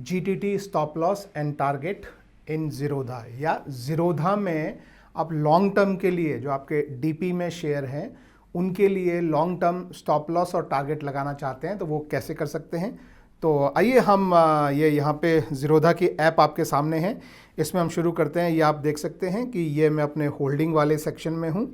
GTT stop loss and target in Zerodha, या ज़ीरोधा में आप लॉन्ग टर्म के लिए जो आपके डीपी में शेयर हैं उनके लिए लॉन्ग टर्म स्टॉप लॉस और टारगेट लगाना चाहते हैं तो वो कैसे कर सकते हैं। तो आइए हम ये यहाँ पे ज़ीरोधा की ऐप आपके सामने है, इसमें हम शुरू करते हैं। ये आप देख सकते हैं कि ये मैं अपने होल्डिंग वाले सेक्शन में हूँ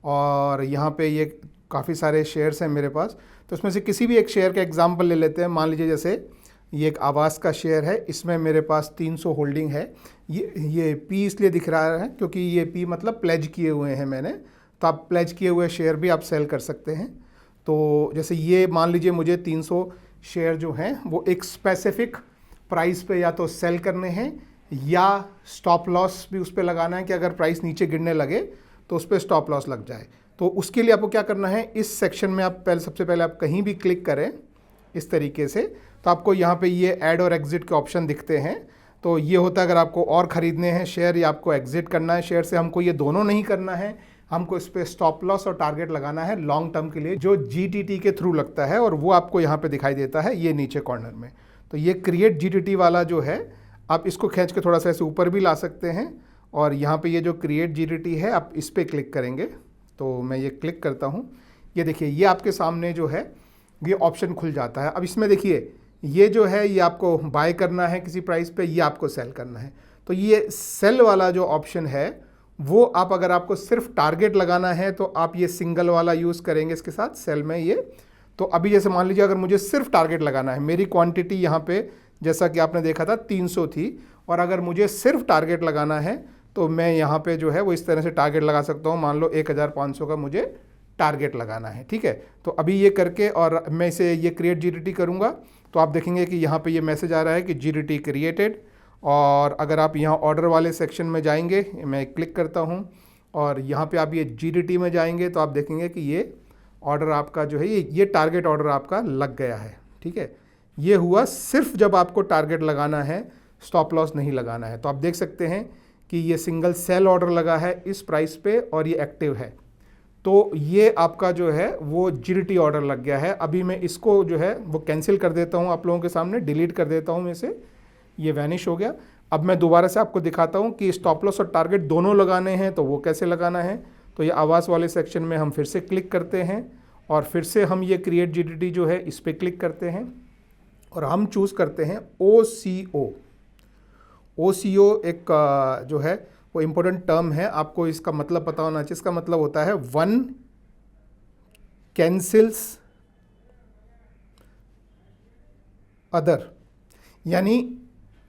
और यहाँ पे ये काफ़ी सारे शेयर्स हैं मेरे पास। तो इसमें से किसी भी एक शेयर का एग्जांपल ले लेते हैं। मान लीजिए जैसे ये एक आवास का शेयर है, इसमें मेरे पास 300 होल्डिंग है। ये पी इसलिए दिख रहा है क्योंकि ये पी मतलब प्लेज किए हुए हैं मैंने, तो आप प्लेज किए हुए शेयर भी आप सेल कर सकते हैं। तो जैसे ये मान लीजिए मुझे 300 शेयर जो हैं वो एक स्पेसिफिक प्राइस पे या तो सेल करने हैं या स्टॉप लॉस भी उस पर लगाना है कि अगर प्राइस नीचे गिरने लगे तो उस पर स्टॉप लॉस लग जाए। तो उसके लिए आपको क्या करना है, इस सेक्शन में आप सबसे पहले आप कहीं भी क्लिक करें इस तरीके से, तो आपको यहाँ पे ये ऐड और एग्जिट के ऑप्शन दिखते हैं। तो ये होता है अगर आपको और ख़रीदने हैं शेयर या आपको एग्जिट करना है शेयर से, हमको ये दोनों नहीं करना है, हमको इस पर स्टॉप लॉस और टारगेट लगाना है लॉन्ग टर्म के लिए जो जीटीटी के थ्रू लगता है, और वो आपको यहाँ पे दिखाई देता है ये नीचे कॉर्नर में। तो ये क्रिएट जीटीटी वाला जो है आप इसको खींच के थोड़ा सा ऐसे ऊपर भी ला सकते हैं, और यहाँ पे ये जो क्रिएट जीटीटी है आप इस पर क्लिक करेंगे। तो मैं ये क्लिक करता हूँ, ये देखिए ये आपके सामने जो है ये ऑप्शन खुल जाता है। अब इसमें देखिए ये जो है ये आपको बाय करना है किसी प्राइस पे, ये आपको सेल करना है। तो ये सेल वाला जो ऑप्शन है वो आप अगर आपको सिर्फ टारगेट लगाना है तो आप ये सिंगल वाला यूज़ करेंगे इसके साथ सेल में ये। तो अभी जैसे मान लीजिए अगर मुझे सिर्फ टारगेट लगाना है, मेरी क्वांटिटी यहाँ पे जैसा कि आपने देखा था 300 थी, और अगर मुझे सिर्फ टारगेट लगाना है तो मैं यहाँ पे जो है वो इस तरह से टारगेट लगा सकता हूँ। मान लो 1500 का मुझे टारगेट लगाना है, ठीक है। तो अभी ये करके और मैं इसे ये क्रिएट जीटीटी करूँगा तो आप देखेंगे कि यहाँ पे ये मैसेज आ रहा है कि जीटीटी क्रिएटेड। और अगर आप यहाँ ऑर्डर वाले सेक्शन में जाएंगे, मैं क्लिक करता हूँ और यहाँ पे आप ये जीटीटी में जाएंगे तो आप देखेंगे कि ये ऑर्डर आपका जो है ये टारगेट ऑर्डर आपका लग गया है, ठीक है। ये हुआ सिर्फ जब आपको टारगेट लगाना है, स्टॉप लॉस नहीं लगाना है। तो आप देख सकते हैं कि ये सिंगल सेल ऑर्डर लगा है इस प्राइस पे और ये एक्टिव है। तो ये आपका जो है वो जीटीटी ऑर्डर लग गया है। अभी मैं इसको जो है वो कैंसिल कर देता हूँ, आप लोगों के सामने डिलीट कर देता हूँ मैं इसे, ये वैनिश हो गया। अब मैं दोबारा से आपको दिखाता हूँ कि स्टॉप लॉस और टारगेट दोनों लगाने हैं तो वो कैसे लगाना है। तो ये आवास वाले सेक्शन में हम फिर से क्लिक करते हैं और फिर से हम ये क्रिएट जीटीटी जो है इस पर क्लिक करते हैं और हम चूज़ करते हैं OCO। OCO एक जो है वो इम्पोर्टेंट टर्म है, आपको इसका मतलब पता होना चाहिए। इसका मतलब होता है वन कैंसिल्स अदर, यानी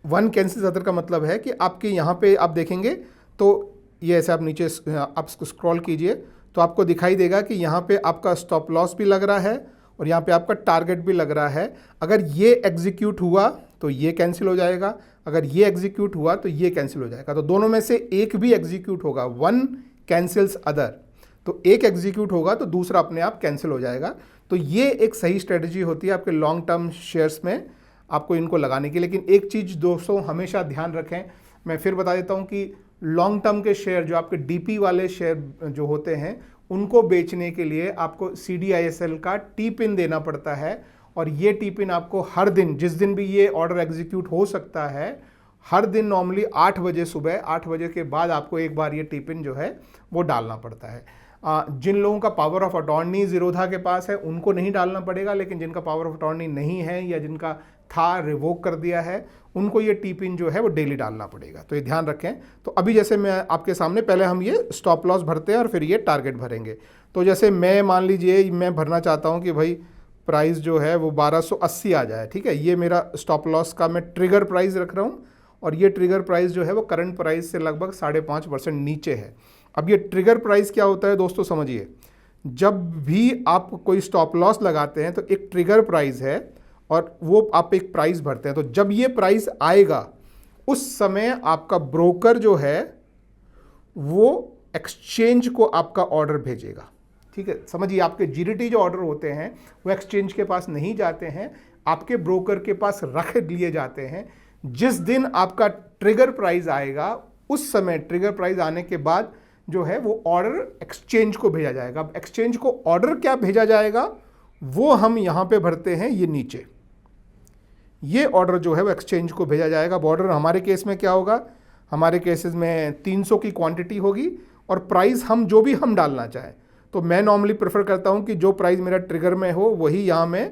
वन कैंसिल्स अदर का मतलब है कि आपके यहाँ पे आप देखेंगे तो ये ऐसे आप नीचे आप स्क्रॉल कीजिए तो आपको दिखाई देगा कि यहाँ पे आपका स्टॉप लॉस भी लग रहा है और यहाँ पे आपका टारगेट भी लग रहा है। अगर ये एग्जीक्यूट हुआ तो ये कैंसिल हो जाएगा, अगर ये एग्जीक्यूट हुआ तो ये कैंसिल हो जाएगा। तो दोनों में से एक भी एग्जीक्यूट होगा, वन कैंसिल्स अदर, तो एक एग्जीक्यूट होगा तो दूसरा अपने आप कैंसिल हो जाएगा। तो ये एक सही स्ट्रेटजी होती है आपके लॉन्ग टर्म शेयर्स में आपको इनको लगाने की। लेकिन एक चीज़ दोस्तों हमेशा ध्यान रखें, मैं फिर बता देता हूँ कि लॉन्ग टर्म के शेयर जो आपके डीपी वाले शेयर जो होते हैं उनको बेचने के लिए आपको CDISL का टी पिन देना पड़ता है, और ये टी पिन आपको हर दिन, जिस दिन भी ये ऑर्डर एग्जीक्यूट हो सकता है, हर दिन नॉर्मली 8 बजे सुबह 8 बजे के बाद आपको एक बार ये टी पिन जो है वो डालना पड़ता है। जिन लोगों का पावर ऑफ अटॉर्नी ज़ीरोधा के पास है उनको नहीं डालना पड़ेगा, लेकिन जिनका पावर ऑफ अटॉर्नी नहीं है या जिनका था रिवोक कर दिया है उनको ये टी पिन जो है वो डेली डालना पड़ेगा। तो ये ध्यान रखें। तो अभी जैसे मैं आपके सामने पहले हम ये स्टॉप लॉस भरते हैं और फिर ये टारगेट भरेंगे। तो जैसे मैं मान लीजिए मैं भरना चाहता हूँ कि भाई प्राइस जो है वो 1280 आ जाए, ठीक है। ये मेरा स्टॉप लॉस का मैं ट्रिगर प्राइस रख रहा हूँ और ये ट्रिगर प्राइस जो है वो करंट प्राइस से लगभग 5.5% नीचे है। अब ये ट्रिगर प्राइस क्या होता है दोस्तों समझिए, जब भी आप कोई स्टॉप लॉस लगाते हैं तो एक ट्रिगर प्राइस है और वो आप एक प्राइस भरते हैं। तो जब ये प्राइस आएगा उस समय आपका ब्रोकर जो है वो एक्सचेंज को आपका ऑर्डर भेजेगा, ठीक है। समझिए आपके जीटीटी जो ऑर्डर होते हैं वो एक्सचेंज के पास नहीं जाते हैं, आपके ब्रोकर के पास रख लिए जाते हैं। जिस दिन आपका ट्रिगर प्राइस आएगा उस समय ट्रिगर प्राइस आने के बाद जो है वो ऑर्डर एक्सचेंज को भेजा जाएगा। अब एक्सचेंज को ऑर्डर क्या भेजा जाएगा वो हम यहाँ पे भरते हैं, ये नीचे ये ऑर्डर जो है वो एक्सचेंज को भेजा जाएगा। ऑर्डर हमारे केस में क्या होगा, हमारे केसेस में 300 की क्वांटिटी होगी और प्राइस हम जो भी हम डालना चाहें। तो मैं नॉर्मली प्रेफर करता हूँ कि जो प्राइस मेरा ट्रिगर में हो वही यहाँ मैं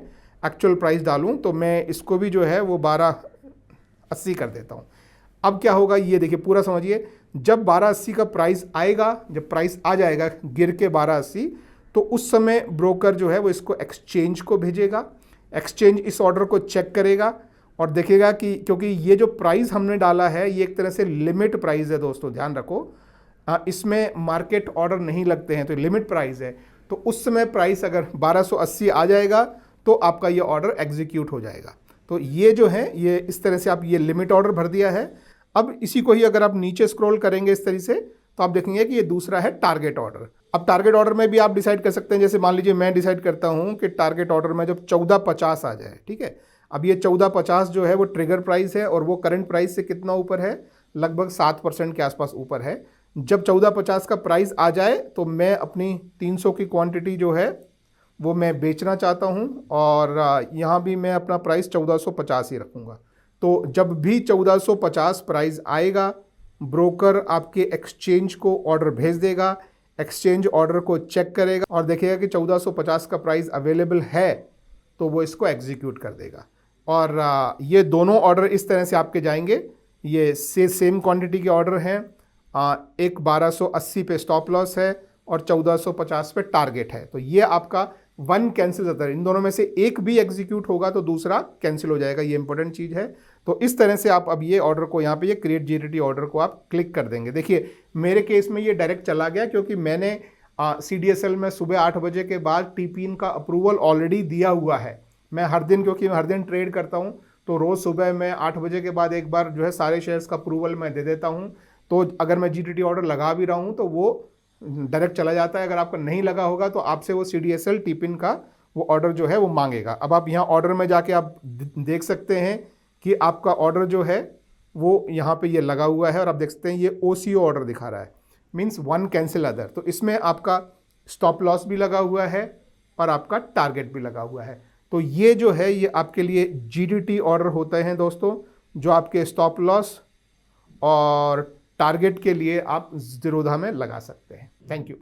एक्चुअल प्राइस डालूँ। तो मैं इसको भी जो है वो 1280 कर देता हूँ। अब क्या होगा ये देखिए, पूरा समझिए। जब 1280 का प्राइस आएगा, जब प्राइस आ जाएगा गिर के 1280, तो उस समय ब्रोकर जो है वो इसको एक्सचेंज को भेजेगा। एक्सचेंज इस ऑर्डर को चेक करेगा और देखेगा कि क्योंकि ये जो प्राइस हमने डाला है ये एक तरह से लिमिट प्राइस है दोस्तों, ध्यान रखो, इसमें मार्केट ऑर्डर नहीं लगते हैं, तो लिमिट प्राइस है। तो उस समय प्राइस अगर 1280 आ जाएगा तो आपका ये ऑर्डर एग्जीक्यूट हो जाएगा। तो ये जो है ये इस तरह से आप ये लिमिट ऑर्डर भर दिया है। अब इसी को ही अगर आप नीचे स्क्रॉल करेंगे इस तरह से तो आप देखेंगे कि ये दूसरा है टारगेट ऑर्डर। अब टारगेट ऑर्डर में भी आप डिसाइड कर सकते हैं, जैसे मान लीजिए मैं डिसाइड करता हूँ कि टारगेट ऑर्डर में जब 1450 आ जाए, ठीक है। अब ये 1450 जो है वो ट्रिगर प्राइस है और वो करंट प्राइस से कितना ऊपर है, लगभग 7% के आसपास ऊपर है। जब 1450 का प्राइस आ जाए तो मैं अपनी 300 की क्वांटिटी जो है वो मैं बेचना चाहता हूँ और यहाँ भी मैं अपना प्राइस 1450 ही रखूँगा। तो जब भी 1450 प्राइस आएगा ब्रोकर आपके एक्सचेंज को ऑर्डर भेज देगा। एक्सचेंज ऑर्डर को चेक करेगा और देखेगा कि 1450 का प्राइस अवेलेबल है तो वो इसको एग्जीक्यूट कर देगा। और ये दोनों ऑर्डर इस तरह से आपके जाएंगे। ये सेम क्वांटिटी के ऑर्डर हैं। एक 1280 पे स्टॉप लॉस है और 1450 पे टारगेट है। तो ये आपका वन कैंसिल होता है, इन दोनों में से एक भी एग्जीक्यूट होगा तो दूसरा कैंसिल हो जाएगा। ये इंपॉर्टेंट चीज़ है। तो इस तरह से आप अब ये ऑर्डर को यहाँ पे ये क्रिएट जीटीटी ऑर्डर को आप क्लिक कर देंगे। देखिए मेरे केस में ये डायरेक्ट चला गया क्योंकि मैंने CDSL में सुबह 8 बजे के बाद टीपीन का अप्रूवल ऑलरेडी दिया हुआ है। मैं हर दिन, क्योंकि मैं हर दिन ट्रेड करता हूँ, तो रोज़ सुबह मैं 8 बजे के बाद एक बार जो है सारे शेयर्स का अप्रूवल मैं दे देता हूँ। तो अगर मैं जीटीटी ऑर्डर लगा भी रहा हूँ तो वो डायरेक्ट चला जाता है। अगर आपका नहीं लगा होगा तो आपसे वो CDSL टीपिन का वो ऑर्डर जो है वो मांगेगा। अब आप यहाँ ऑर्डर में जाके आप देख सकते हैं कि आपका ऑर्डर जो है वो यहाँ पे ये लगा हुआ है और आप देख सकते हैं ये OCO ऑर्डर दिखा रहा है, मीन्स वन कैंसिल अदर। तो इसमें आपका स्टॉप लॉस भी लगा हुआ है और आपका टारगेट भी लगा हुआ है। तो ये जो है ये आपके लिए GDT ऑर्डर होते हैं दोस्तों, जो आपके स्टॉप लॉस और टारगेट के लिए आप ज़ीरोधा में लगा सकते हैं। Thank you.